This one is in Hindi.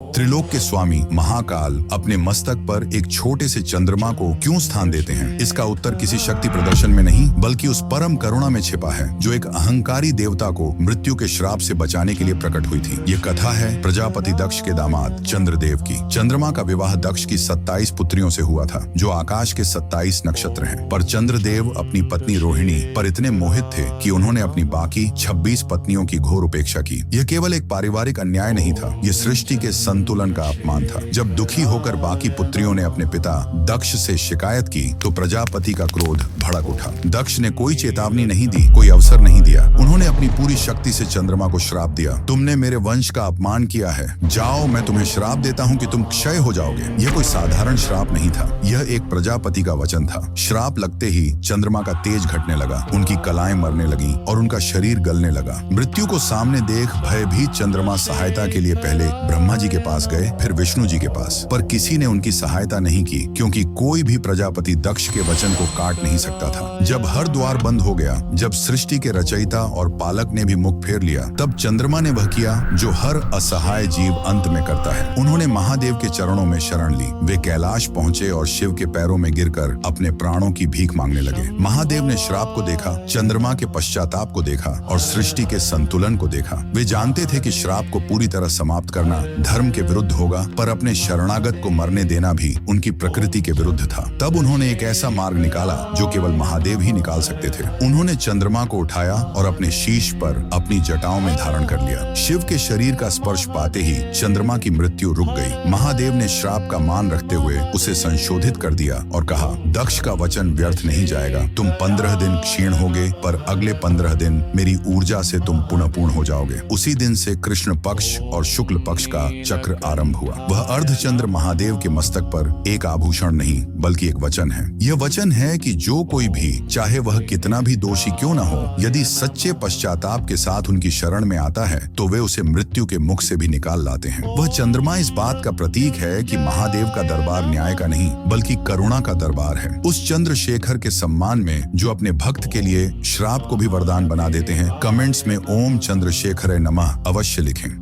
त्रिलोक के स्वामी महाकाल अपने मस्तक पर एक छोटे से चंद्रमा को क्यों स्थान देते हैं? इसका उत्तर किसी शक्ति प्रदर्शन में नहीं बल्कि उस परम करुणा में छिपा है जो एक अहंकारी देवता को मृत्यु के श्राप से बचाने के लिए प्रकट हुई थी। ये कथा है प्रजापति दक्ष के दामाद चंद्रदेव की। चंद्रमा का विवाह दक्ष की 27 पुत्रियों से हुआ था जो आकाश के 27 नक्षत्र हैं। पर चंद्रदेव अपनी पत्नी रोहिणी पर इतने मोहित थे कि उन्होंने अपनी बाकी 26 पत्नियों की घोर उपेक्षा की। यह केवल एक पारिवारिक अन्याय नहीं था, ये सृष्टि के संतुलन का अपमान था। जब दुखी होकर बाकी पुत्रियों ने अपने पिता दक्ष से शिकायत की तो प्रजापति का क्रोध भड़क उठा। दक्ष ने कोई चेतावनी नहीं दी, कोई अवसर नहीं दिया। उन्होंने अपनी पूरी शक्ति से चंद्रमा को श्राप दिया। तुमने मेरे वंश का अपमान किया है, जाओ मैं तुम्हें श्राप देता हूँ कि तुम क्षय हो जाओगे। यह कोई साधारण श्राप नहीं था, यह एक प्रजापति का वचन था। श्राप लगते ही चंद्रमा का तेज घटने लगा, उनकी कलाएं मरने लगी और उनका शरीर गलने लगा। मृत्यु को सामने देख भयभीत चंद्रमा सहायता के लिए पहले ब्रह्मा जी के पास गए, फिर विष्णु जी के पास। पर किसी ने उनकी सहायता नहीं की क्योंकि कोई भी प्रजापति दक्ष के वचन को काट नहीं सकता था। जब हर द्वार बंद हो गया, जब सृष्टि के रचयिता और पालक ने भी मुख फेर लिया, तब चंद्रमा ने वह किया जो हर असहाय जीव अंत में करता है। उन्होंने महादेव के चरणों में शरण ली। वे कैलाश पहुंचे और शिव के पैरों में गिरकर अपने प्राणों की भीख मांगने लगे। महादेव ने श्राप को देखा, चंद्रमा के पश्चाताप को देखा और सृष्टि के संतुलन को देखा। वे जानते थे कि श्राप को पूरी तरह समाप्त करना धर्म के विरुद्ध होगा, पर अपने शरणागत को मरने देना भी उनकी प्रकृति के विरुद्ध था। तब उन्होंने एक ऐसा मार्ग निकाला जो केवल महादेव ही निकाल सकते थे। उन्होंने चंद्रमा को उठाया और अपने शीश पर अपनी जटाओं में धारण कर लिया। शिव के शरीर का स्पर्श पाते ही चंद्रमा की मृत्यु रुक गई। महादेव ने श्राप का मान रखते हुए उसे संशोधित कर दिया और कहा, दक्ष का वचन व्यर्थ नहीं जाएगा। तुम 15 दिन क्षीण होगे, पर अगले 15 दिन मेरी ऊर्जा से तुम पुनः पूर्ण हो जाओगे। उसी दिन से कृष्ण पक्ष और शुक्ल पक्ष का चक्र आरंभ हुआ। वह अर्धचंद्र महादेव के मस्तक पर एक आभूषण नहीं बल्कि एक वचन है। यह वचन है कि जो कोई भी, चाहे वह कितना भी दोषी क्यों न हो, यदि सच्चे पश्चाताप के साथ उनकी शरण में आता है तो वे उसे मृत्यु के मुख से भी निकाल लाते हैं। वह चंद्रमा इस बात का प्रतीक है कि महादेव का दरबार न्याय का नहीं बल्कि करुणा का दरबार है। उस चंद्रशेखर के सम्मान में जो अपने भक्त के लिए श्राप को भी वरदान बना देते हैं, कमेंट्स में ओम चंद्रशेखर नमः अवश्य लिखें।